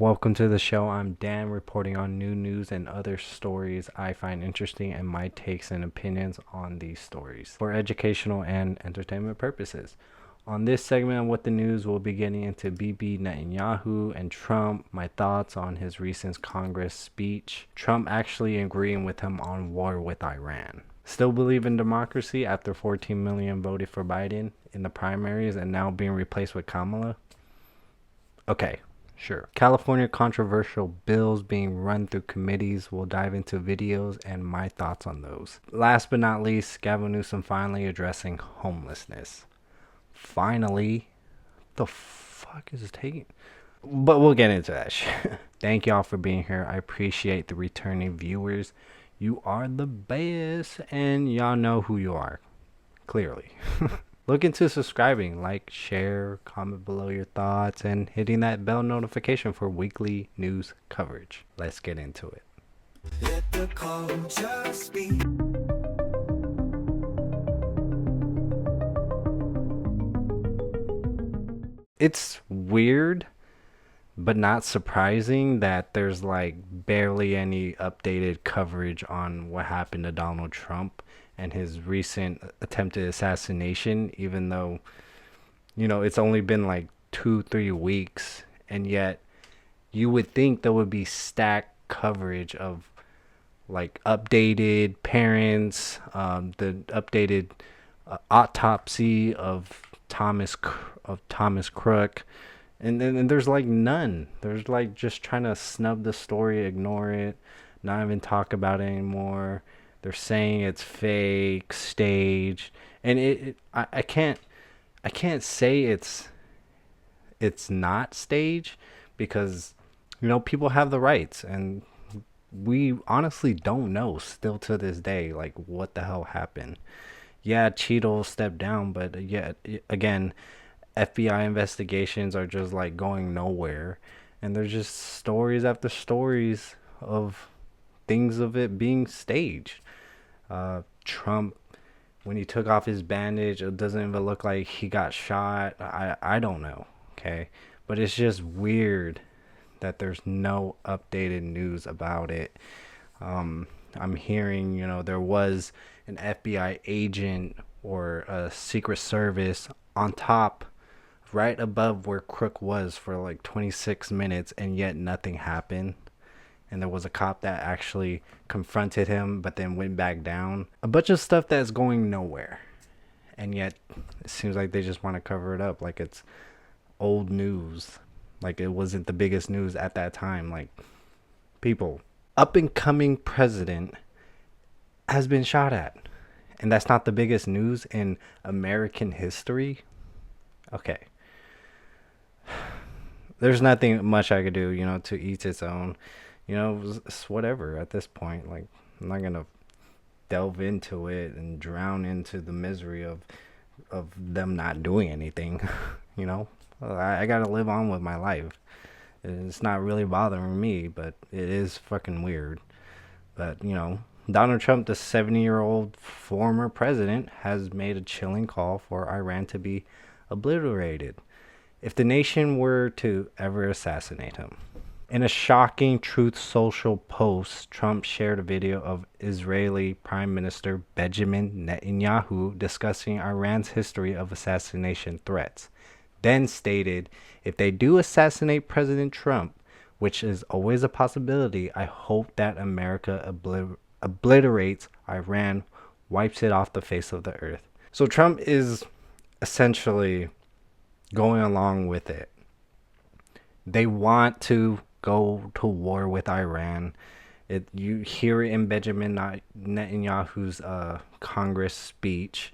Welcome to the show. I'm Dan, reporting on new news and other stories I find interesting and my takes and opinions on these stories for educational and entertainment purposes. On this segment of What the News, we'll be getting into BiBi Netanyahu and Trump, my thoughts on his recent Congress speech, Trump actually agreeing with him on war with Iran. Still believe in democracy after 14 million voted for Biden in the primaries and now being replaced with Kamala? Okay, sure. California controversial bills being run through committees. We'll dive into videos and my thoughts on those. Last but not least, Gavin Newsom finally addressing homelessness. Finally, the fuck is it taking? But we'll get into that shit. Thank y'all for being here. I appreciate the returning viewers. You are the best, and y'all know who you are, clearly. Look into subscribing, like, share, comment below your thoughts, and hitting that bell notification for weekly news coverage. Let's get into it. Let the culture speak. It's weird, but not surprising that there's like barely any updated coverage on what happened to Donald Trump and his recent attempted assassination, even though, it's only been like 2-3 weeks, and yet you would think there would be stacked coverage of like updated parents, the updated autopsy of Thomas Crook, and then there's like none. There's like just trying to snub the story, ignore it, not even talk about it anymore. They're saying it's fake, staged, and I can't say it's not staged because people have the rights, and we honestly don't know still to this day like what the hell happened. Yeah, Cheeto stepped down, but yeah, again, FBI investigations are just like going nowhere, and there's just stories after stories of things of it being staged. Trump, when he took off his bandage, it doesn't even look like he got shot. I don't know, okay, but it's just weird that there's no updated news about it. I'm hearing, there was an FBI agent or a Secret Service on top, right above where Crook was for like 26 minutes, and yet nothing happened. And there was a cop that actually confronted him, but then went back down. A bunch of stuff that's going nowhere. And yet it seems like they just want to cover it up like it's old news. Like it wasn't the biggest news at that time. Like, people, up and coming president has been shot at. And that's not the biggest news in American history. Okay. There's nothing much I could do, to each its own. It's whatever at this point. Like, I'm not going to delve into it and drown into the misery of them not doing anything. you know, I got to live on with my life. It's not really bothering me, but it is fucking weird. But, Donald Trump, the 70-year-old former president, has made a chilling call for Iran to be obliterated if the nation were to ever assassinate him. In a shocking Truth Social post, Trump shared a video of Israeli Prime Minister Benjamin Netanyahu discussing Iran's history of assassination threats. Then stated, if they do assassinate President Trump, which is always a possibility, I hope that America obliterates Iran, wipes it off the face of the earth. So Trump is essentially going along with it. They want to go to war with Iran. You hear it in Benjamin Netanyahu's Congress speech.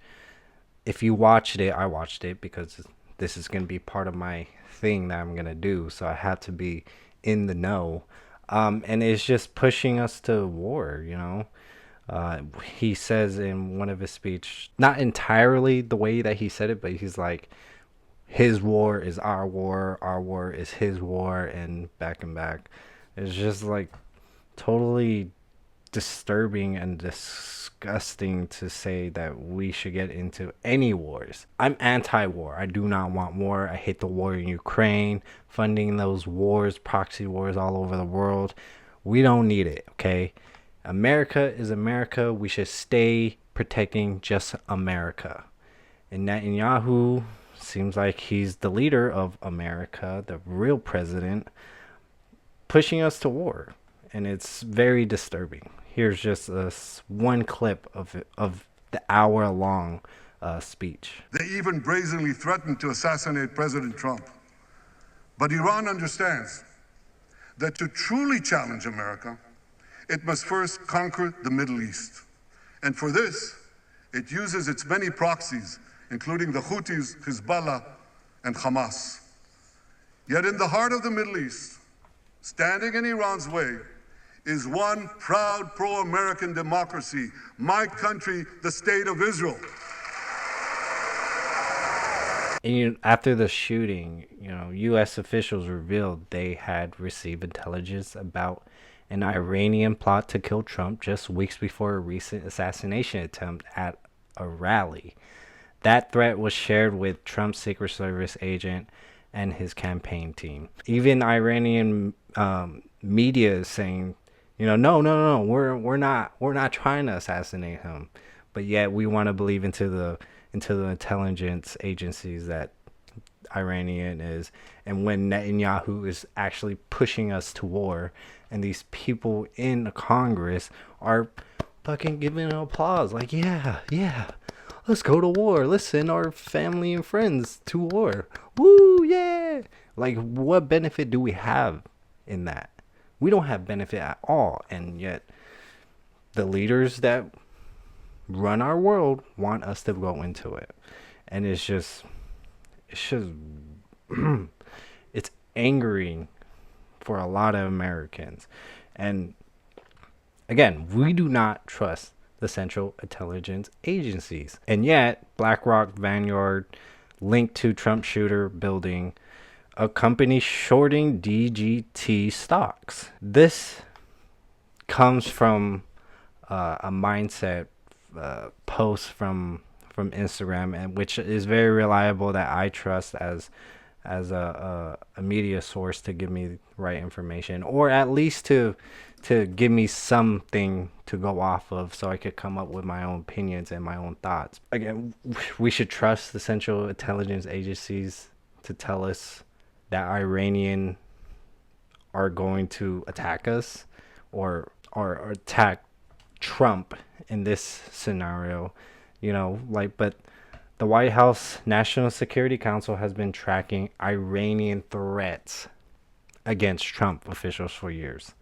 If you watched it, I watched it because this is going to be part of my thing that I'm going to do. So I have to be in the know. And it's just pushing us to war, He says in one of his speech, not entirely the way that he said it, but he's like, his war is our war is his war, and back and back. It's just like totally disturbing and disgusting to say that we should get into any wars. I'm anti-war. I do not want war. I hate the war in Ukraine, funding those wars, proxy wars all over the world. We don't need it, okay? America is America. We should stay protecting just America. And Netanyahu seems like he's the leader of America, the real president, pushing us to war. And it's very disturbing. Here's just one clip of the hour-long speech. They even brazenly threatened to assassinate President Trump. But Iran understands that to truly challenge America, it must first conquer the Middle East. And for this, it uses its many proxies, including the Houthis, Hezbollah, and Hamas. Yet in the heart of the Middle East, standing in Iran's way, is one proud pro-American democracy, my country, the State of Israel. And after the shooting, U.S. officials revealed they had received intelligence about an Iranian plot to kill Trump just weeks before a recent assassination attempt at a rally. That threat was shared with Trump's Secret Service agent and his campaign team. Even Iranian media is saying, no, we're not trying to assassinate him, but yet we want to believe into the intelligence agencies that Iranian is. And when Netanyahu is actually pushing us to war, and these people in Congress are fucking giving applause, like, yeah, let's go to war. Let's send our family and friends to war. Woo, yeah. Like, what benefit do we have in that? We don't have benefit at all. And yet, the leaders that run our world want us to go into it. And it's it's angering for a lot of Americans. And again, we do not trust the Central Intelligence Agencies. And yet, BlackRock, Vanguard, linked to Trump shooter building a company shorting DGT stocks. This comes from a mindset post from Instagram, and which is very reliable, that I trust as a media source to give me right information, or at least to give me something to go off of, so I could come up with my own opinions and my own thoughts. Again, we should trust the Central Intelligence Agencies to tell us that Iranian are going to attack us or attack Trump in this scenario, but the White House National Security Council has been tracking Iranian threats against Trump officials for years.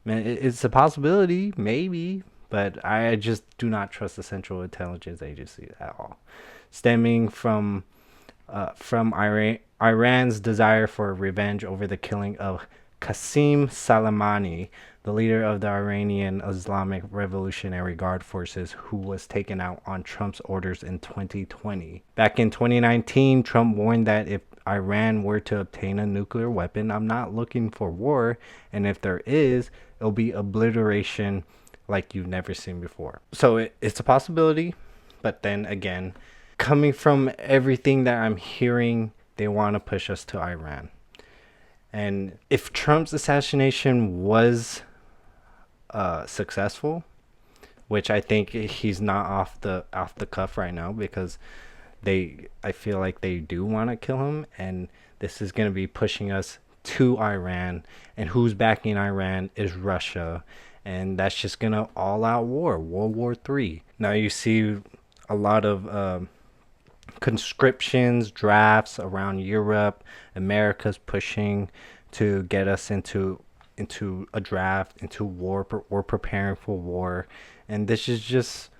Man, it's a possibility, maybe, but I just do not trust the Central Intelligence Agency at all. Stemming from Iran's desire for revenge over the killing of Qasem Soleimani, the leader of the Iranian Islamic Revolutionary Guard forces, who was taken out on Trump's orders in 2020. Back in 2019, Trump warned that if Iran were to obtain a nuclear weapon, I'm not looking for war, and if there is, it'll be obliteration like you've never seen before. So it's a possibility, but then again, coming from everything that I'm hearing, they want to push us to Iran. And if Trump's assassination was successful, which I think he's not off the cuff right now, because I feel like they do want to kill him, and this is going to be pushing us to Iran, and who's backing Iran is Russia, and that's just going to all-out war, World War III. Now you see a lot of conscriptions, drafts around Europe. America's pushing to get us into a draft, into war. We're preparing for war, and this is just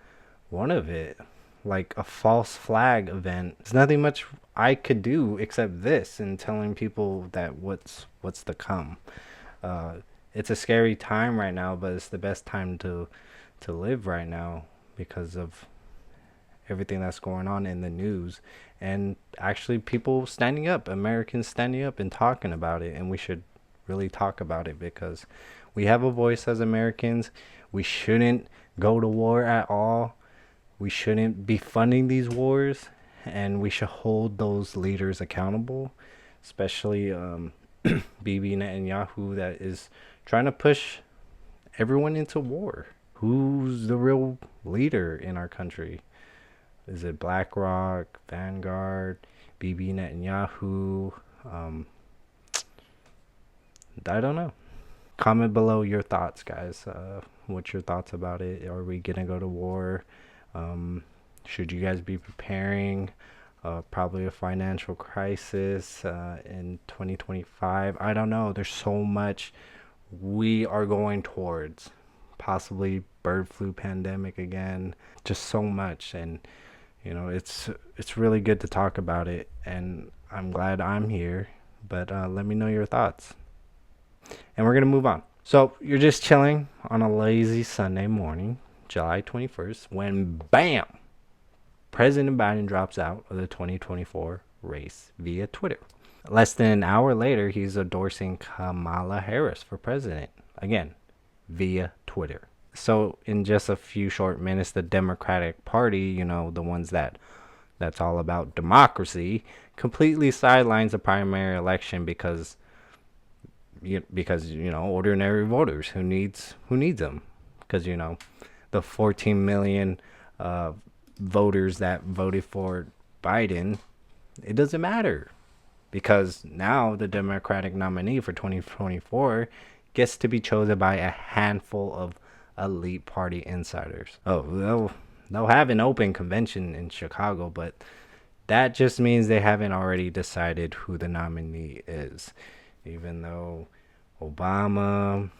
one of it, like a false flag event. There's nothing much I could do except this, and telling people that what's to come. It's a scary time right now, but it's the best time to live right now because of everything that's going on in the news, and actually people standing up, Americans standing up and talking about it, and we should really talk about it, because we have a voice as Americans. We shouldn't go to war at all. We shouldn't be funding these wars, and we should hold those leaders accountable, especially BiBi Netanyahu, that is trying to push everyone into war. Who's the real leader in our country? Is it BlackRock, Vanguard, BiBi Netanyahu? Um, I don't know. Comment below your thoughts, guys. What's your thoughts about it? Are we gonna go to war? Um, should you guys be preparing? Probably a financial crisis in 2025. I don't know. There's so much we are going towards. Possibly bird flu pandemic again. Just so much, and it's really good to talk about it. And I'm glad I'm here. But let me know your thoughts, and we're gonna move on. So you're just chilling on a lazy Sunday morning, July 21st, when bam, President Biden drops out of the 2024 race via Twitter. Less than an hour later, he's endorsing Kamala Harris for president, again, via Twitter. So in just a few short minutes, the Democratic Party, the ones that's all about democracy, completely sidelines the primary election because ordinary voters who needs them, because the 14 million voters that voted for Biden, it doesn't matter, because now the Democratic nominee for 2024 gets to be chosen by a handful of elite party insiders. Oh, they'll have an open convention in Chicago, but that just means they haven't already decided who the nominee is. Even though Obama,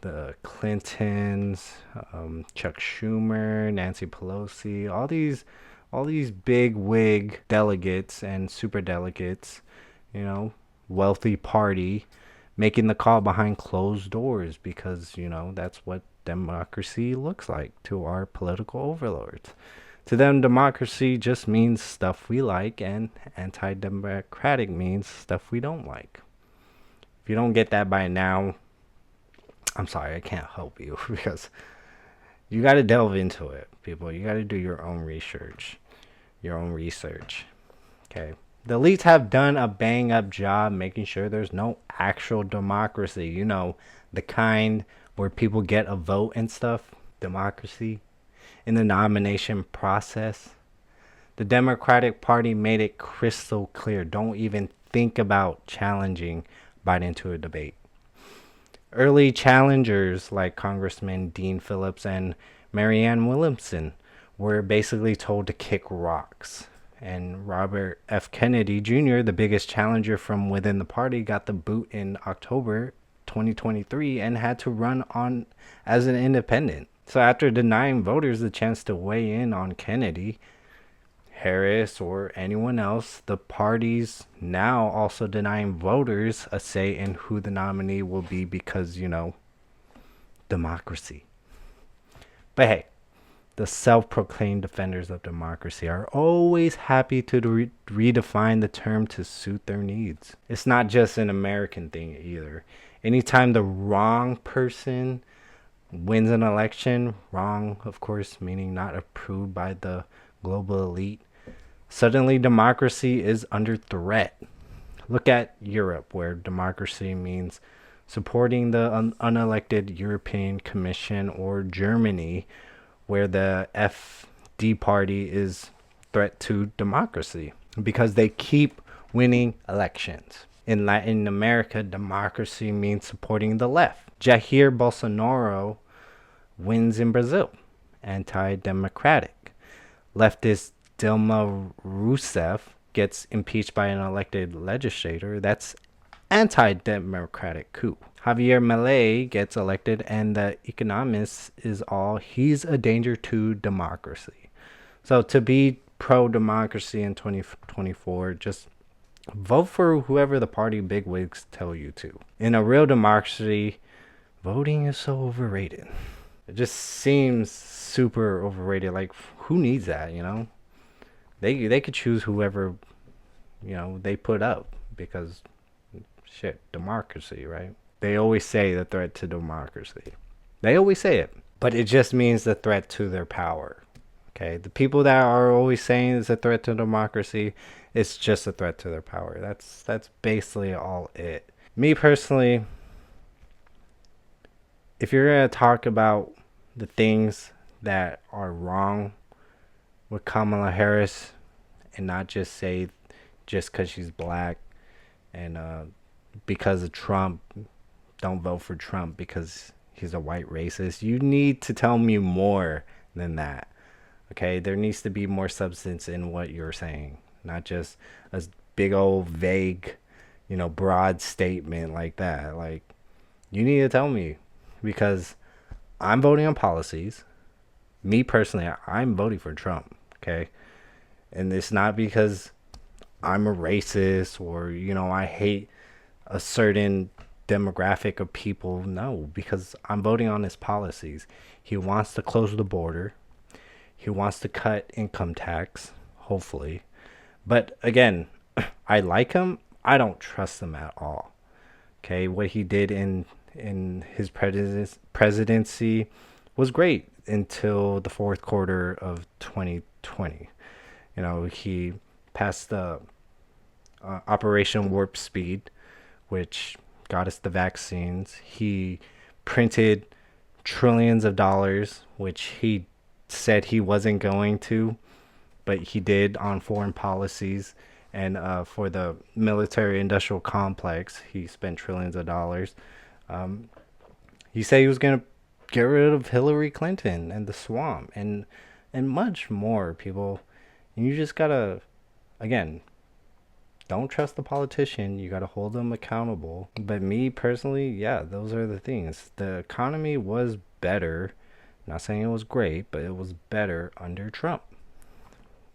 the Clintons, Chuck Schumer, Nancy Pelosi, all these big wig delegates and super delegates, wealthy party, making the call behind closed doors, because that's what democracy looks like to our political overlords. To them, democracy just means stuff we like, and anti-democratic means stuff we don't like. If you don't get that by now, I'm sorry, I can't help you, because you got to delve into it, people. You got to do your own research. Okay? The elites have done a bang up job making sure there's no actual democracy. The kind where people get a vote and stuff. Democracy in the nomination process. The Democratic Party made it crystal clear. Don't even think about challenging Biden to a debate. Early challengers like Congressman Dean Phillips and Marianne Williamson were basically told to kick rocks. And Robert F. Kennedy Jr., the biggest challenger from within the party, got the boot in October 2023 and had to run on as an independent. So after denying voters the chance to weigh in on Kennedy, Harris, or anyone else, the party's now also denying voters a say in who the nominee will be, because, democracy. But hey, the self-proclaimed defenders of democracy are always happy to redefine the term to suit their needs. It's not just an American thing either. Anytime the wrong person wins an election, wrong, of course, meaning not approved by the global elite, suddenly democracy is under threat. Look at Europe, where democracy means supporting the unelected European Commission, or Germany, where the FD party is threat to democracy because they keep winning elections. In Latin America, democracy means supporting the left. Jair Bolsonaro wins in Brazil, anti-democratic. Leftist Dilma Rousseff gets impeached by an elected legislator, that's anti-democratic coup. Javier Milei gets elected, and the economist he's a danger to democracy. So to be pro-democracy in 2024, just vote for whoever the party bigwigs tell you to. In a real democracy, voting is so overrated. It just seems super overrated. Like, who needs that, They could choose whoever, they put up, because shit, democracy, right? They always say the threat to democracy. They always say it, but it just means the threat to their power. Okay, the people that are always saying it's a threat to democracy, it's just a threat to their power. That's basically all it. Me personally, if you're gonna talk about the things that are wrong with Kamala Harris, and not just say just because she's black and because of Trump, don't vote for Trump because he's a white racist. You need to tell me more than that. Okay, there needs to be more substance in what you're saying, not just a big old vague, broad statement like that. Like, you need to tell me, because I'm voting on policies. Me personally, I'm voting for Trump. Okay, and it's not because I'm a racist or I hate a certain demographic of people. No, because I'm voting on his policies. He wants to close the border. He wants to cut income tax, hopefully. But again, I like him. I don't trust him at all. Okay, what he did in his presidency was great until the fourth quarter of 2020. He passed the Operation Warp Speed, which got us the vaccines. He printed trillions of dollars, which he said he wasn't going to, but he did on foreign policies. And for the military industrial complex, he spent trillions of dollars. He said he was going to get rid of Hillary Clinton and the swamp and much more, people. And you just got to, again, don't trust the politician. You got to hold them accountable. But me personally, yeah, those are the things. The economy was better. Not saying it was great, but it was better under Trump.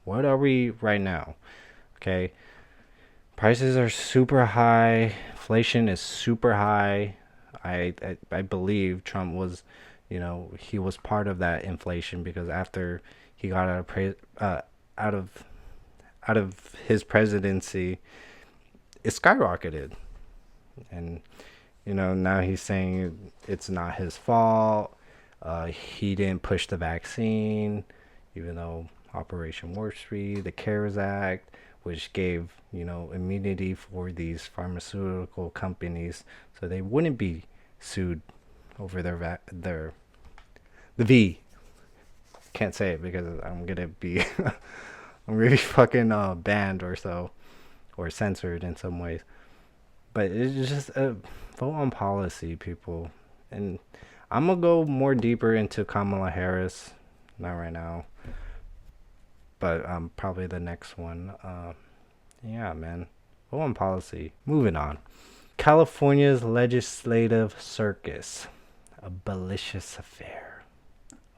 What are we right now? Okay. Prices are super high. Inflation is super high. I believe Trump was, he was part of that inflation, because after he got out of his presidency, it skyrocketed. And now he's saying it's not his fault. He didn't push the vaccine, even though Operation Warp Speed, the CARES Act, which gave immunity for these pharmaceutical companies, so they wouldn't be sued over the V. Can't say it because I'm gonna be I'm gonna be fucking banned or so, or censored in some ways. But it's just a vote on policy, people. And I'm gonna go more deeper into Kamala Harris, not right now, but probably the next one. Yeah, man, vote on policy. Moving on. California's legislative circus, a malicious affair.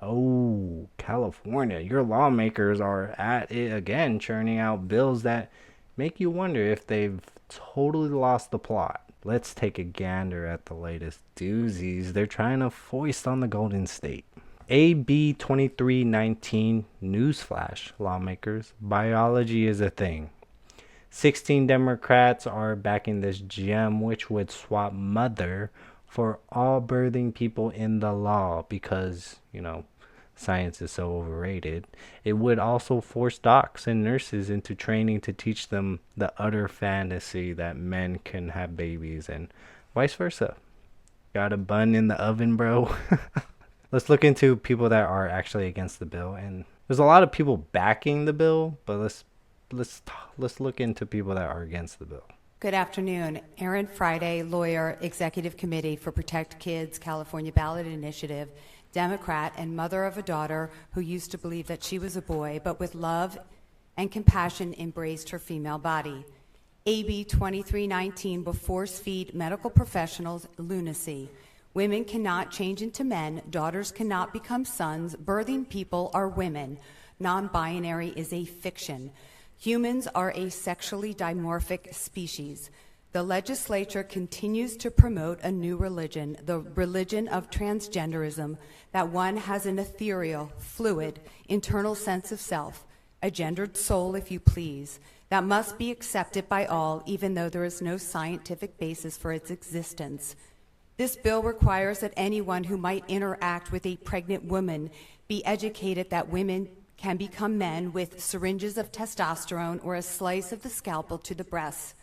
Oh, California, your lawmakers are at it again, churning out bills that make you wonder if they've totally lost the plot. Let's take a gander at the latest doozies they're trying to foist on the Golden State. AB 2319, newsflash, lawmakers, biology is a thing. 16 Democrats are backing this gem, which would swap mother for all birthing people in the law because, science is so overrated. It would also force docs and nurses into training to teach them the utter fantasy that men can have babies and vice versa. Got a bun in the oven, bro? Let's look into people that are actually against the bill. And there's a lot of people backing the bill, but let's look into people that are against the bill. Good afternoon. Erin Friday, lawyer, Executive Committee for Protect Kids, California Ballot Initiative, Democrat, and mother of a daughter who used to believe that she was a boy, but with love and compassion embraced her female body. AB 2319 will force-feed medical professionals lunacy. Women cannot change into men. Daughters cannot become sons. Birthing people are women. Non-binary is a fiction. Humans are a sexually dimorphic species. The legislature continues to promote a new religion, the religion of transgenderism, that one has an ethereal, fluid, internal sense of self, a gendered soul, if you please, that must be accepted by all, even though there is no scientific basis for its existence. This bill requires that anyone who might interact with a pregnant woman be educated that women can become men with syringes of testosterone or a slice of the scalpel to the breasts.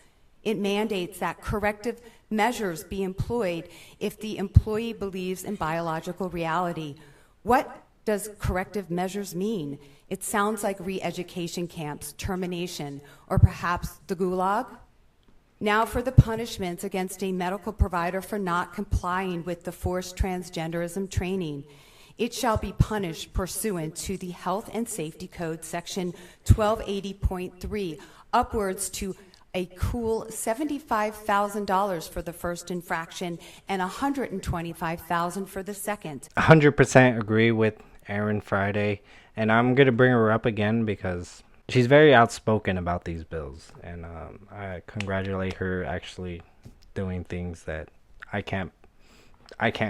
It mandates that corrective measures be employed if the employee believes in biological reality. What does corrective measures mean? It sounds like re-education camps, termination, or perhaps the gulag. Now for the punishments against a medical provider for not complying with the forced transgenderism training. It shall be punished pursuant to the Health and Safety Code, Section 1280.3, upwards to a cool $75,000 for the first infraction and $125,000 for the second. 100% agree with Erin Friday, and I'm going to bring her up again because she's very outspoken about these bills, and I congratulate her actually doing things that I can't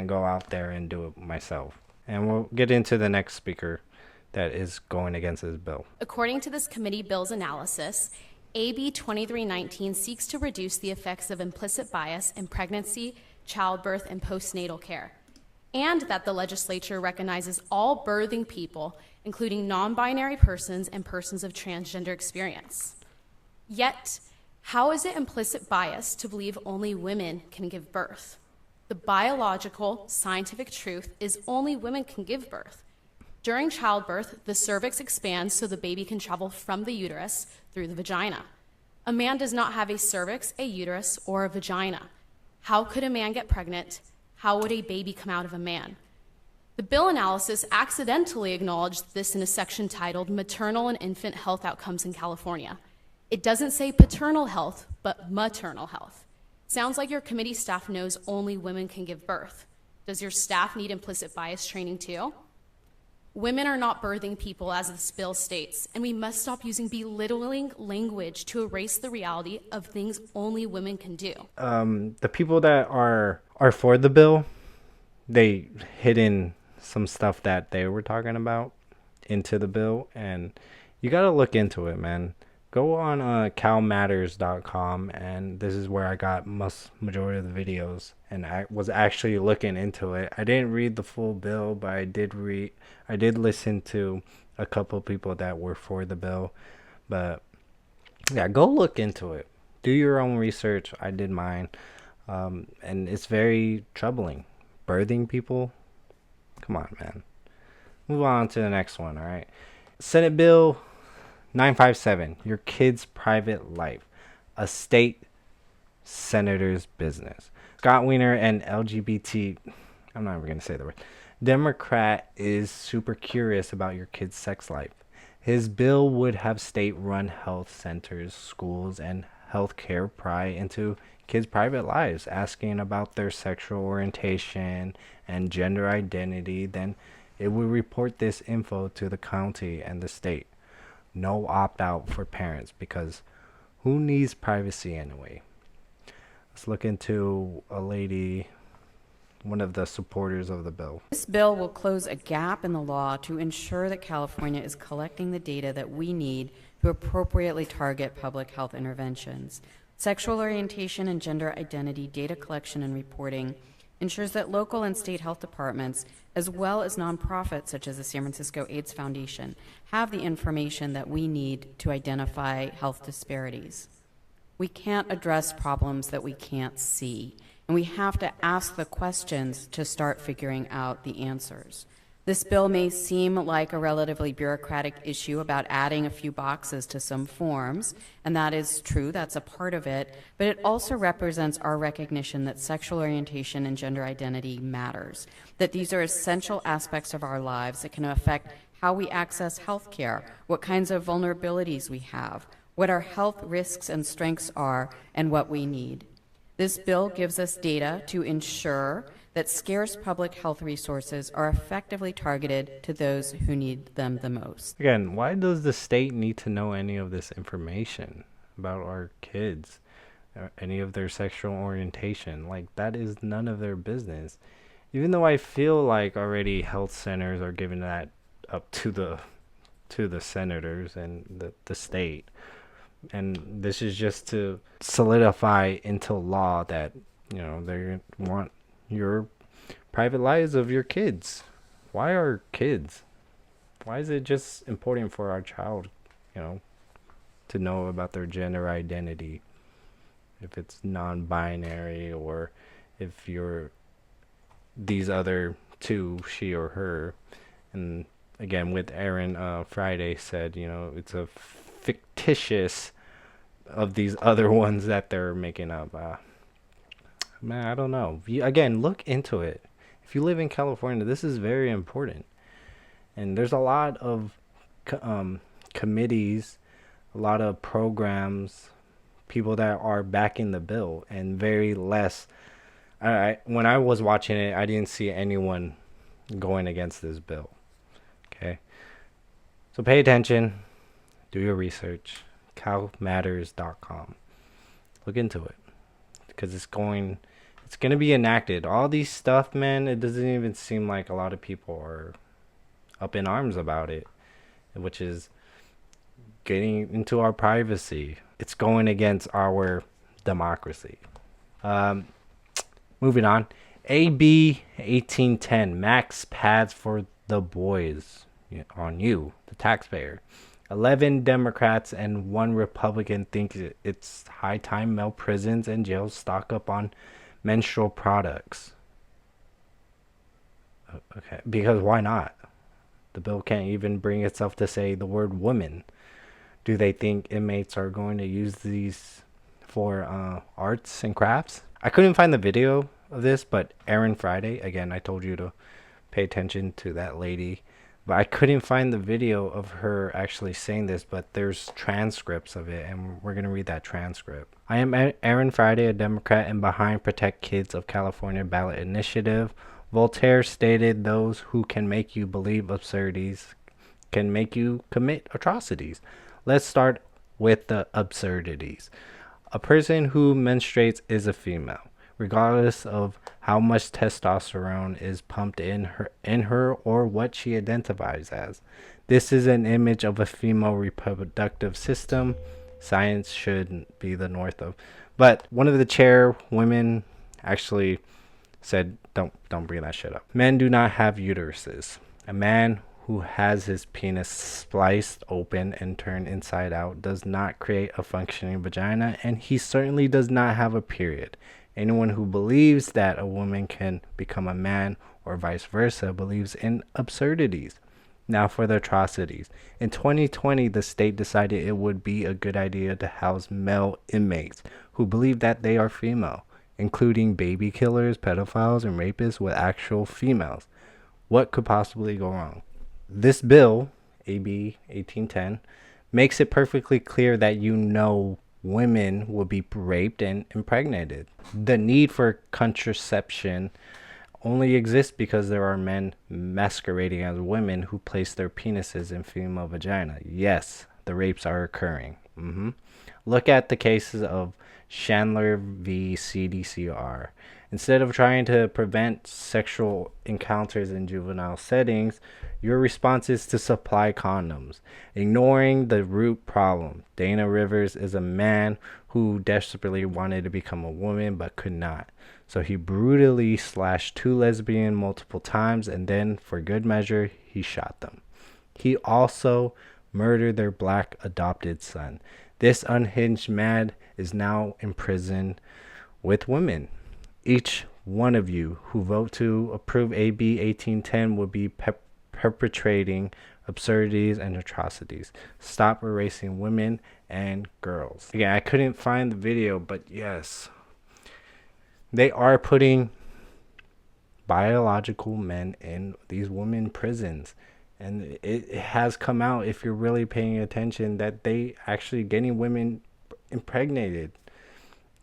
go out there and do it myself. And we'll get into the next speaker that is going against this bill. According to this committee bill's analysis, AB 2319 seeks to reduce the effects of implicit bias in pregnancy, childbirth, and postnatal care, and that the legislature recognizes all birthing people, including non-binary persons and persons of transgender experience. Yet, how is it implicit bias to believe only women can give birth? The biological, scientific truth is only women can give birth. During childbirth, the cervix expands so the baby can travel from the uterus through the vagina. A man does not have a cervix, a uterus, or a vagina. How could a man get pregnant? How would a baby come out of a man? The bill analysis accidentally acknowledged this in a section titled Maternal and Infant Health Outcomes in California. It doesn't say paternal health, but maternal health. Sounds like your committee staff knows only women can give birth. Does your staff need implicit bias training too? Women are not birthing people, as this bill states, and we must stop using belittling language to erase the reality of things only women can do. The people that are for the bill, they hid in some stuff that they were talking about into the bill, and you got to look into it, man. Go on calmatters.com, and this is where I got majority of the videos, and I was actually looking into it. I didn't read the full bill, but I did listen to a couple people that were for the bill. But yeah, go look into it. Do your own research. I did mine. And it's very troubling. Birthing people? Come on, man. Move on to the next one, all right? Senate Bill 957, your kid's private life, a state senator's business. Scott Wiener and LGBT, I'm not even going to say the word, Democrat is super curious about your kid's sex life. His bill would have state-run health centers, schools, and healthcare pry into kids' private lives, asking about their sexual orientation and gender identity. Then it would report this info to the county and the state. No opt-out for parents, because who needs privacy anyway? Let's look into a lady, one of the supporters of the bill. This bill will close a gap in the law to ensure that California is collecting the data that we need to appropriately target public health interventions. Sexual orientation and gender identity data collection and reporting ensures that local and state health departments, as well as nonprofits such as the San Francisco AIDS Foundation, have the information that we need to identify health disparities. We can't address problems that we can't see, and we have to ask the questions to start figuring out the answers. This bill may seem like a relatively bureaucratic issue about adding a few boxes to some forms, and that is true, that's a part of it, but it also represents our recognition that sexual orientation and gender identity matters, that these are essential aspects of our lives that can affect how we access health care, what kinds of vulnerabilities we have, what our health risks and strengths are, and what we need. This bill gives us data to ensure that scarce public health resources are effectively targeted to those who need them the most. Again, why does the state need to know any of this information about our kids, or any of their sexual orientation? Like, that is none of their business. Even though I feel like already health centers are giving that up to the senators and the state. And this is just to solidify into law that, you know, they want your private lives of your kids. Why are kids? Why is it just important for our child, you know, to know about their gender identity? If it's non-binary, or if you're these other two, she or her. And again, with Aaron Friday said, you know, it's a fictitious of these other ones that they're making up. Man, I don't know. Again, look into it. If you live in California, this is very important. And there's a lot of committees, a lot of programs, people that are backing the bill, and very less. When I was watching it, I didn't see anyone going against this bill. Okay, so pay attention, do your research. CalMatters.com. Look into it, because it's going to be enacted. All these stuff, man. It doesn't even seem like a lot of people are up in arms about it, which is getting into our privacy. It's going against our democracy. Moving on. AB 1810, max pads for the boys, on you, the taxpayer. 11 Democrats and 1 Republican think it's high time male prisons and jails stock up on menstrual products. Okay, because why not? The bill can't even bring itself to say the word woman. Do they think inmates are going to use these for arts and crafts? I couldn't find the video of this, but Aaron Friday, again, I told you to pay attention to that lady, but I couldn't find the video of her actually saying this, but there's transcripts of it, and we're going to read that transcript. I am Aaron Friday, a Democrat and behind Protect Kids of California ballot initiative. Voltaire stated, those who can make you believe absurdities can make you commit atrocities. Let's start with the absurdities. A person who menstruates is a female, regardless of how much testosterone is pumped in her or what she identifies as. This is an image of a female reproductive system. Science shouldn't be the north of. But one of the chairwomen actually said, don't bring that shit up. Men do not have uteruses. A man who has his penis spliced open and turned inside out does not create a functioning vagina, and he certainly does not have a period. Anyone who believes that a woman can become a man or vice versa believes in absurdities. Now for the atrocities. In 2020, the state decided it would be a good idea to house male inmates who believe that they are female, including baby killers, pedophiles, and rapists with actual females. What could possibly go wrong? This bill, AB 1810, makes it perfectly clear that women will be raped and impregnated. The need for contraception only exists because there are men masquerading as women who place their penises in female vagina. Yes, the rapes are occurring. Look at the cases of Chandler v. CDCR. Instead of trying to prevent sexual encounters in juvenile settings, your response is to supply condoms, ignoring the root problem. Dana Rivers is a man who desperately wanted to become a woman but could not. So he brutally slashed 2 lesbians multiple times, and then, for good measure, he shot them. He also murdered their black adopted son. This unhinged man is now in prison with women. Each one of you who vote to approve AB 1810 will be perpetrating absurdities and atrocities. Stop erasing women and girls. Again, I couldn't find the video, but yes, they are putting biological men in these women prisons. And it has come out, if you're really paying attention, that they actually getting women impregnated.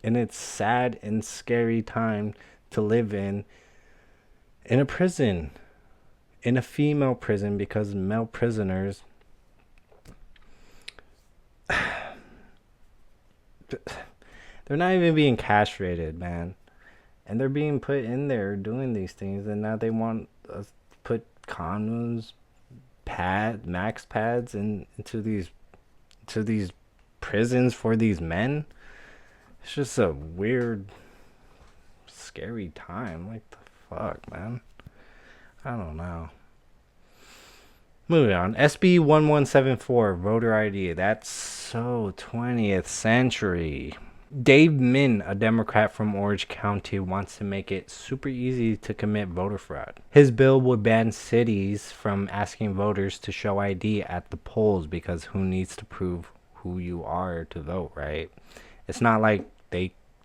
And it's sad and scary time to live in a prison, in a female prison, because male prisoners, they're not even being castrated, man. And they're being put in there doing these things, and now they want us to put condoms, max pads into these prisons for these men. It's just a weird, scary time. Like, the fuck, man? I don't know. Moving on. SB 1174, voter ID. That's so 20th century. Dave Min, a Democrat from Orange County, wants to make it super easy to commit voter fraud. His bill would ban cities from asking voters to show ID at the polls because who needs to prove who you are to vote, right? It's not like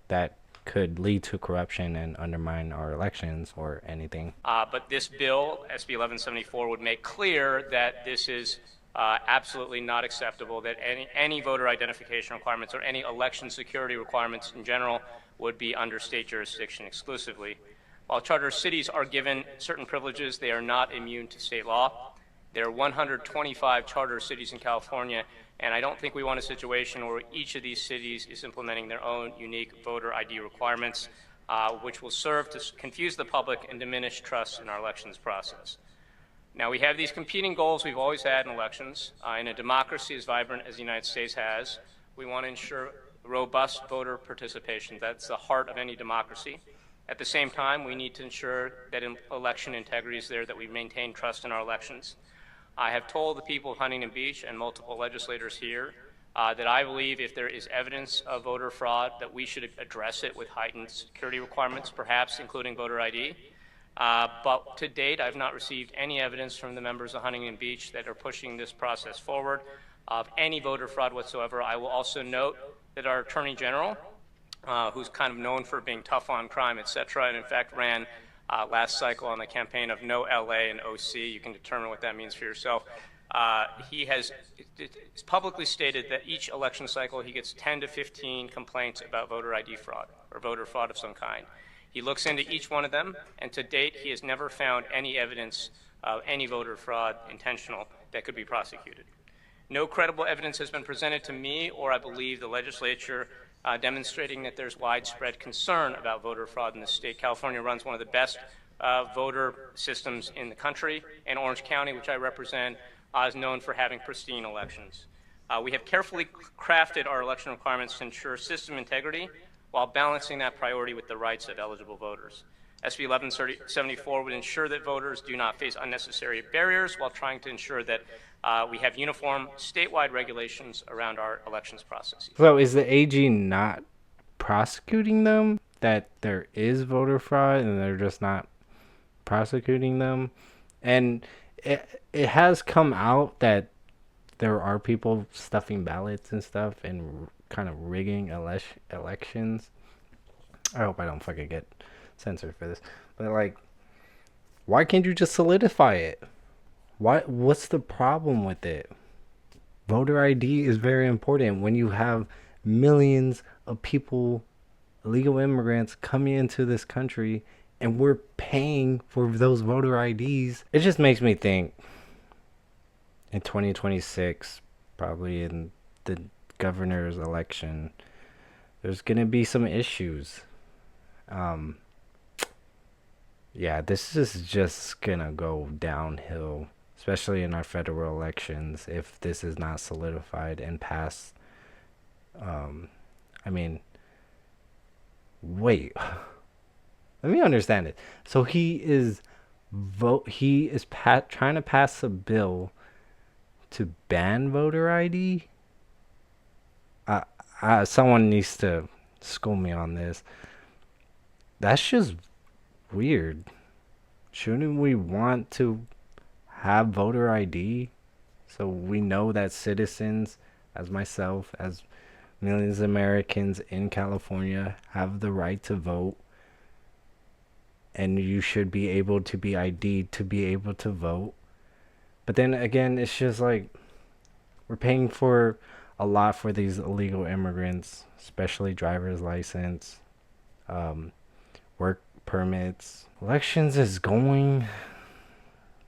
that could lead to corruption and undermine our elections or anything. But this bill, SB 1174, would make clear that this is absolutely not acceptable, that any voter identification requirements or any election security requirements in general would be under state jurisdiction exclusively. While charter cities are given certain privileges, they are not immune to state law. There are 125 charter cities in California, and I don't think we want a situation where each of these cities is implementing their own unique voter ID requirements, which will serve to confuse the public and diminish trust in our elections process. Now, we have these competing goals we've always had in elections. In a democracy as vibrant as the United States has, we want to ensure robust voter participation. That's the heart of any democracy. At the same time, we need to ensure that election integrity is there, that we maintain trust in our elections. I have told the people of Huntington Beach and multiple legislators here that I believe if there is evidence of voter fraud, that we should address it with heightened security requirements, perhaps including voter ID. But to date, I've not received any evidence from the members of Huntington Beach that are pushing this process forward of any voter fraud whatsoever. I will also note that our Attorney General, who's kind of known for being tough on crime, et cetera, and in fact ran last cycle on the campaign of no LA and OC. You can determine what that means for yourself. He has publicly stated that each election cycle he gets 10 to 15 complaints about voter ID fraud or voter fraud of some kind. He looks into each one of them, and to date he has never found any evidence of any voter fraud intentional that could be prosecuted. No credible evidence has been presented to me or I believe the legislature demonstrating that there's widespread concern about voter fraud in the state. California runs one of the best voter systems in the country, and Orange County, which I represent, is known for having pristine elections. We have carefully crafted our election requirements to ensure system integrity while balancing that priority with the rights of eligible voters. SB 1174 would ensure that voters do not face unnecessary barriers while trying to ensure that we have uniform statewide regulations around our elections processes. So is the AG not prosecuting them? That there is voter fraud and they're just not prosecuting them? And it has come out that there are people stuffing ballots and stuff and kind of rigging elections. I hope I don't fucking get censored for this. But like, why can't you just solidify it? What's the problem with it? Voter ID is very important when you have millions of people, illegal immigrants, coming into this country and we're paying for those voter IDs. It just makes me think in 2026, probably in the governor's election, there's gonna be some issues. Yeah, this is just gonna go downhill, especially in our federal elections, if this is not solidified and passed. I mean, wait, let me understand it. So he is trying to pass a bill to ban voter ID. Someone needs to school me on this. That's just weird. Shouldn't we want to have voter ID so we know that citizens, as myself, as millions of Americans in California, have the right to vote, and you should be able to be ID'd to be able to vote? But then again, it's just like we're paying for a lot for these illegal immigrants, especially driver's license, work permits. Elections is going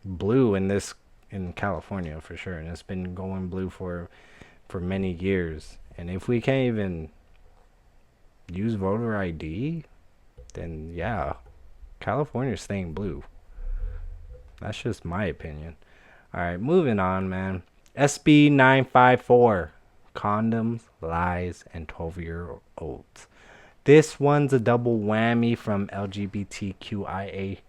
blue in California for sure, and it's been going blue for many years. And if we can't even use voter ID, then yeah, California's staying blue. That's just my opinion. All right, moving on, man. SB 954, condoms, lies, and 12-year-olds. This one's a double whammy from LGBTQIA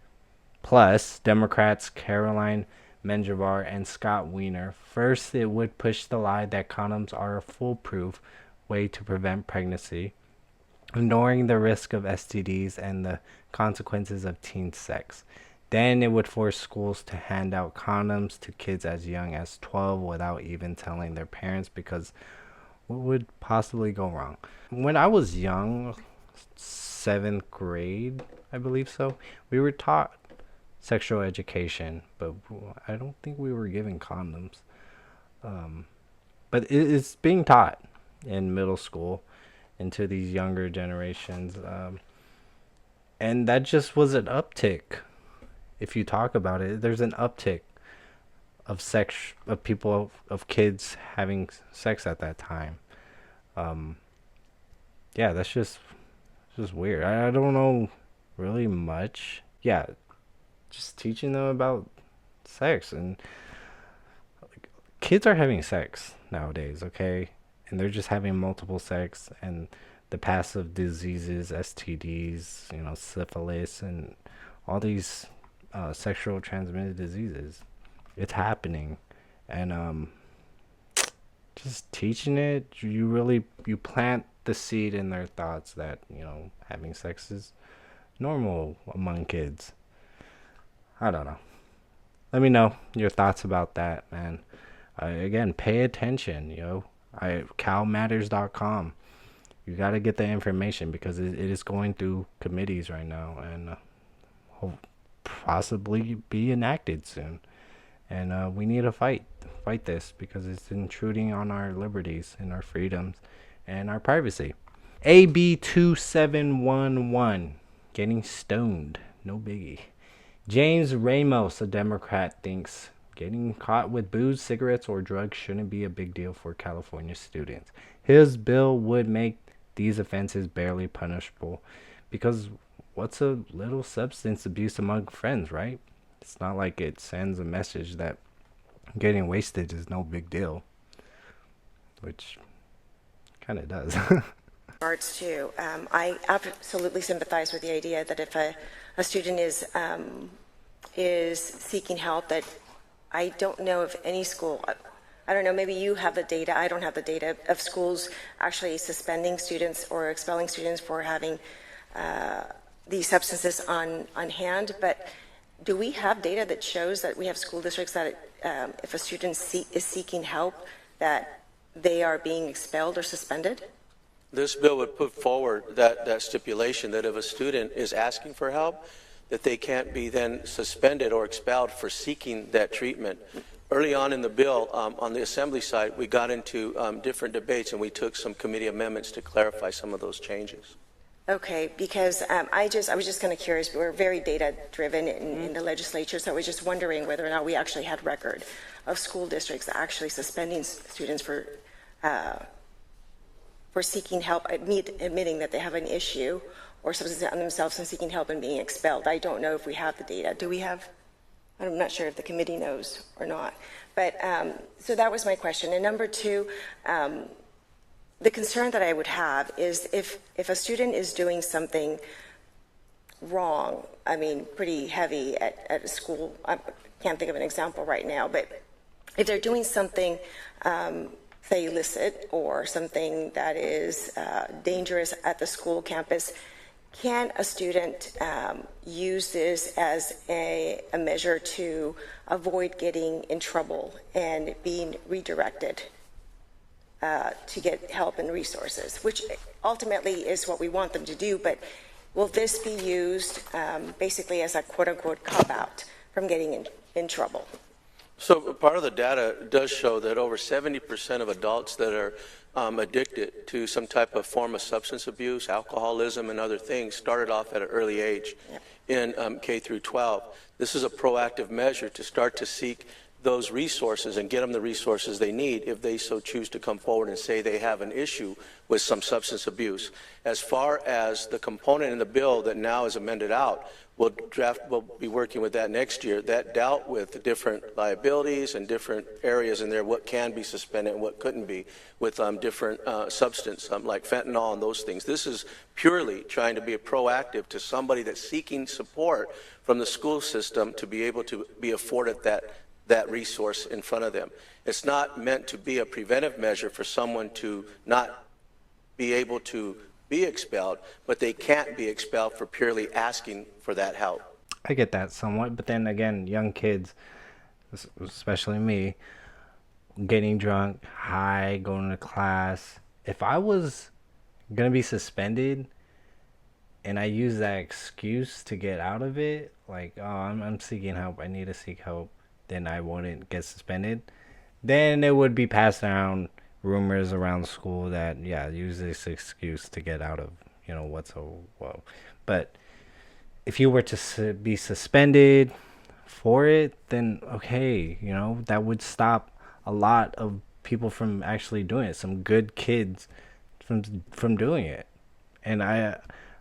plus Democrats Caroline Menjivar and Scott Wiener. First, it would push the lie that condoms are a foolproof way to prevent pregnancy, ignoring the risk of STDs and the consequences of teen sex. Then it would force schools to hand out condoms to kids as young as 12 without even telling their parents, because what would possibly go wrong? When I was young, 7th grade, I believe so, we were taught sexual education, but I don't think we were given condoms. But it's being taught in middle school into these younger generations. And that just was an uptick. If you talk about it, there's an uptick of people, of kids having sex at that time. Yeah, that's just weird. I don't know really much. Yeah, just teaching them about sex, and like, kids are having sex nowadays, okay? And they're just having multiple sex, and the passive diseases, STDs, syphilis, and all these sexual transmitted diseases. It's happening, and just teaching it, you plant the seed in their thoughts that having sex is normal among kids. I don't know. Let me know your thoughts about that, man. Again, pay attention, calmatters.com. You got to get the information, because it is going through committees right now, and possibly be enacted soon. And we need to fight this, because it's intruding on our liberties and our freedoms and our privacy. AB 2711, getting stoned, no biggie. James Ramos, a Democrat, thinks getting caught with booze, cigarettes, or drugs shouldn't be a big deal for California students. His bill would make these offenses barely punishable, because what's a little substance abuse among friends, right? It's not like it sends a message that getting wasted is no big deal, which kind of does. Regards to, I absolutely sympathize with the idea that if a student is seeking help, that I don't know of any school, I don't know, maybe you have the data, I don't have the data, of schools actually suspending students or expelling students for having these substances on hand. But do we have data that shows that we have school districts that if a student is seeking help, that they are being expelled or suspended? This bill would put forward that stipulation that if a student is asking for help, that they can't be then suspended or expelled for seeking that treatment. Early on in the bill, on the assembly side, we got into different debates, and we took some committee amendments to clarify some of those changes. Okay, because I was just kind of curious. We're very data-driven in the legislature, so I was just wondering whether or not we actually had record of school districts actually suspending students for seeking help, admitting that they have an issue or substance on themselves and seeking help and being expelled. I don't know if we have the data. Do we have? I'm not sure if the committee knows or not. But so that was my question. And number two, the concern that I would have is if a student is doing something wrong, I mean, pretty heavy at a school, I can't think of an example right now, but if they're doing something, say, illicit or something that is dangerous at the school campus, can a student use this as a measure to avoid getting in trouble and being redirected to get help and resources, which ultimately is what we want them to do? But will this be used basically as a quote-unquote cop-out from getting in trouble? So part of the data does show that over 70% of adults that are addicted to some type of form of substance abuse, alcoholism, and other things started off at an early age in K through 12. This is a proactive measure to start to seek those resources and get them the resources they need if they so choose to come forward and say they have an issue with some substance abuse. As far as the component in the bill that now is amended out, we'll be working with that next year. That dealt with different liabilities and different areas in there, what can be suspended and what couldn't be, with different substance like fentanyl and those things. This is purely trying to be proactive to somebody that's seeking support from the school system to be able to be afforded that resource in front of them. It's not meant to be a preventive measure for someone to not be able to be expelled, but they can't be expelled for purely asking for that help. I get that somewhat, but then again, young kids, especially me, getting drunk, high, going to class. If I was gonna be suspended and I use that excuse to get out of it, like, oh, I'm seeking help, I need to seek help, then I wouldn't get suspended. Then it would be passed down rumors around school that, yeah, use this excuse to get out of, what's so whoa. But if you were to be suspended for it, then okay, that would stop a lot of people from actually doing it. Some good kids from doing it, and I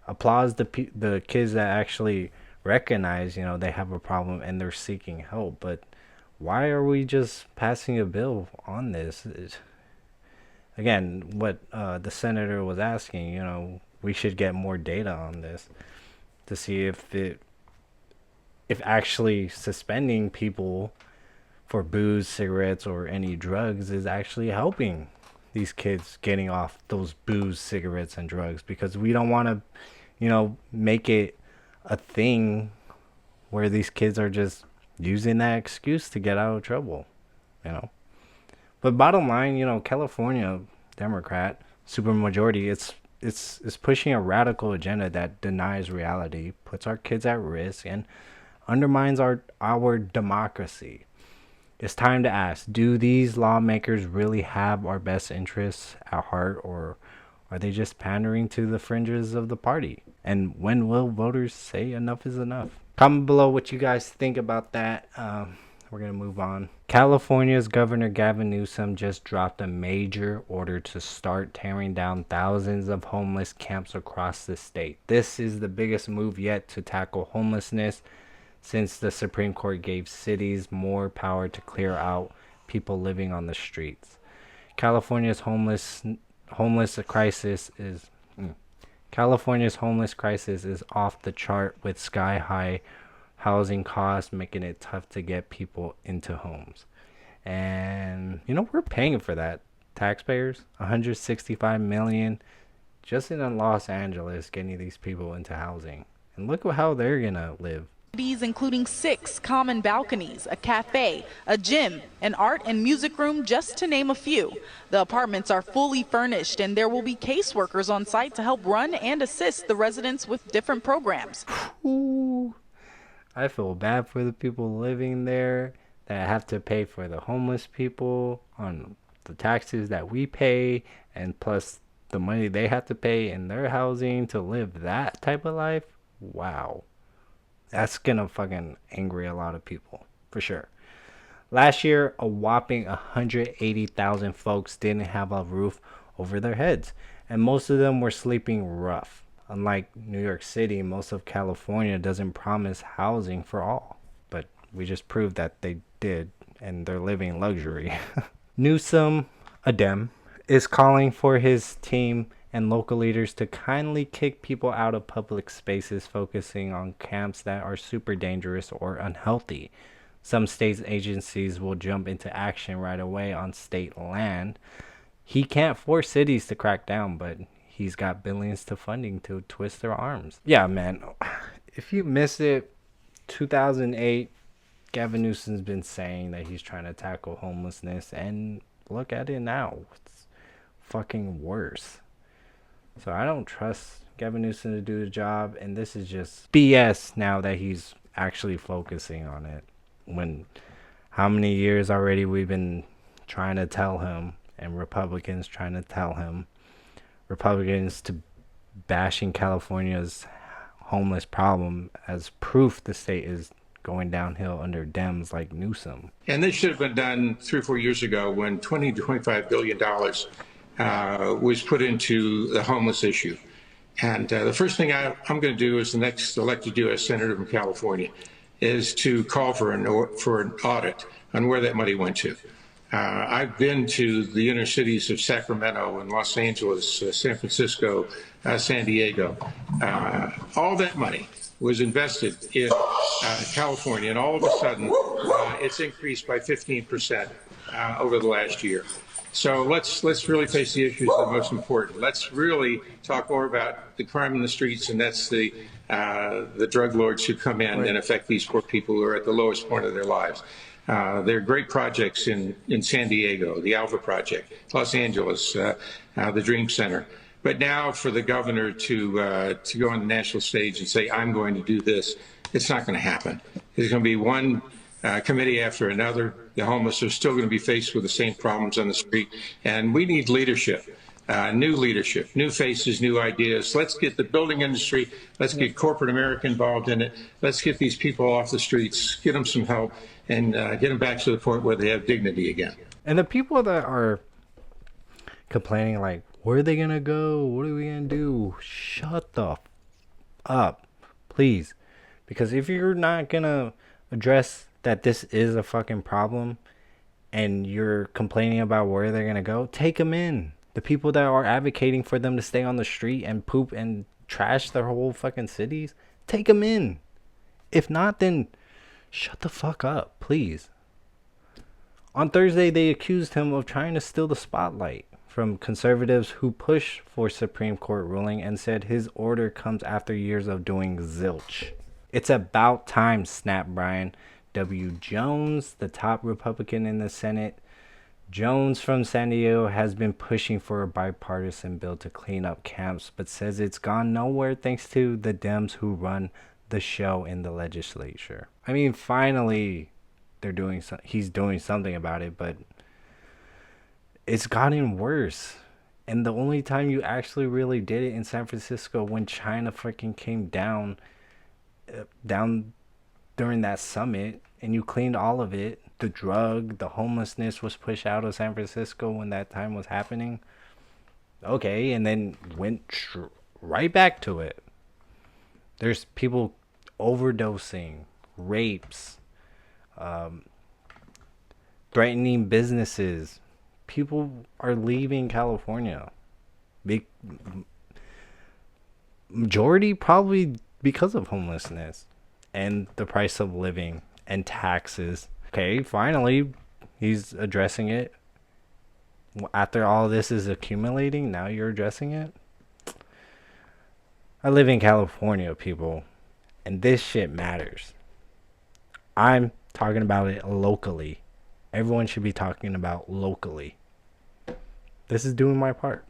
applaud the kids that actually recognize, they have a problem and they're seeking help. But why are we just passing a bill on this? Again, what the senator was asking, we should get more data on this to see if actually suspending people for booze, cigarettes, or any drugs is actually helping these kids getting off those booze, cigarettes, and drugs, because we don't want to, make it a thing where these kids are just using that excuse to get out of trouble, But bottom line, California Democrat supermajority, it's pushing a radical agenda that denies reality, puts our kids at risk, and undermines our democracy. It's time to ask, do these lawmakers really have our best interests at heart, or are they just pandering to the fringes of the party? And when will voters say enough is enough? Comment below what you guys think about that. We're going to move on. California's Governor Gavin Newsom just dropped a major order to start tearing down thousands of homeless camps across the state. This is the biggest move yet to tackle homelessness since the Supreme Court gave cities more power to clear out people living on the streets. California's homeless crisis is off the chart, with sky-high housing costs making it tough to get people into homes. And we're paying for that. Taxpayers, $165 million just in Los Angeles, getting these people into housing. And look at how they're gonna live. Including 6 common balconies, a cafe, a gym, an art and music room, just to name a few. The apartments are fully furnished, and there will be caseworkers on site to help run and assist the residents with different programs. Ooh, I feel bad for the people living there that have to pay for the homeless people on the taxes that we pay, and plus the money they have to pay in their housing to live that type of life. Wow. That's gonna fucking angry a lot of people, for sure. Last year, a whopping 180,000 folks didn't have a roof over their heads, and most of them were sleeping rough. Unlike New York City, most of California doesn't promise housing for all, but we just proved that they did, and they're living luxury. Newsom, a Dem, is calling for his team and local leaders to kindly kick people out of public spaces, focusing on camps that are super dangerous or unhealthy. Some state agencies will jump into action right away on state land. He can't force cities to crack down, but he's got billions to funding to twist their arms. Yeah, man, if you miss it, 2008, Gavin Newsom's been saying that he's trying to tackle homelessness, and look at it now. It's fucking worse. So I don't trust Gavin Newsom to do the job, and this is just BS now that he's actually focusing on it. When how many years already we've been trying to tell him, and Republicans trying to tell him, Republicans to bashing California's homeless problem as proof the state is going downhill under Dems like Newsom. And this should have been done 3 or 4 years ago when $20 to $25 billion was put into the homeless issue. And the first thing I'm going to do as the next elected U.S. Senator from California is to call for an audit on where that money went to. I've been to the inner cities of Sacramento and Los Angeles, San Francisco, San Diego. All that money was invested in California, and all of a sudden it's increased by 15% over the last year. So let's really face the issues that are most important. Let's really talk more about the crime in the streets, and that's the drug lords who come in and affect these poor people who are at the lowest point of their lives. There are great projects in San Diego, the Alpha Project, Los Angeles, the Dream Center. But now for the governor to go on the national stage and say, I'm going to do this, it's not going to happen. There's going to be one committee after another. The homeless are still going to be faced with the same problems on the street. And we need leadership, new faces, new ideas. Let's get the building industry, let's get corporate America involved in it. Let's get these people off the streets, get them some help, and get them back to the point where they have dignity again. And the people that are complaining like, where are they going to go? What are we going to do? Shut the up, please. Because if you're not going to address that this is a fucking problem and you're complaining about where they're going to go, take them in. The people that are advocating for them to stay on the street and poop and trash their whole fucking cities, take them in. If not, then shut the fuck up, please. On Thursday, they accused him of trying to steal the spotlight from conservatives who pushed for Supreme Court ruling and said his order comes after years of doing zilch. It's about time, snap Brian W. Jones, the top Republican in the Senate. Jones from San Diego has been pushing for a bipartisan bill to clean up camps, but says it's gone nowhere thanks to the Dems who run the show in the legislature. I mean, finally, he's doing something about it, but it's gotten worse. And the only time you actually really did it in San Francisco when China freaking came down during that summit, and you cleaned all of it. The homelessness was pushed out of San Francisco when that time was happening. Okay, and then went right back to it. There's people overdosing, rapes, threatening businesses. People are leaving California. Big majority probably because of homelessness and the price of living and taxes. Okay, finally, he's addressing it. After all this is accumulating, now you're addressing it? I live in California, people, and this shit matters. I'm talking about it locally. Everyone should be talking about locally. This is doing my part.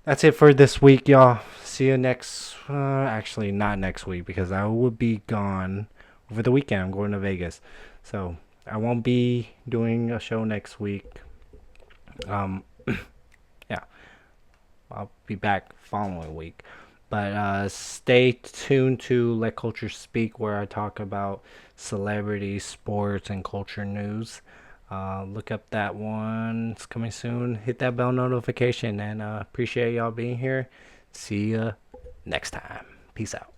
That's it for this week, y'all. See you next... actually, not next week, because I will be gone over the weekend. I'm going to Vegas. So, I won't be doing a show next week. Yeah. I'll be back following week. But stay tuned to Let Culture Speak, where I talk about celebrities, sports, and culture news. Look up that one. It's coming soon. Hit that bell notification, and appreciate y'all being here. See ya next time. Peace out.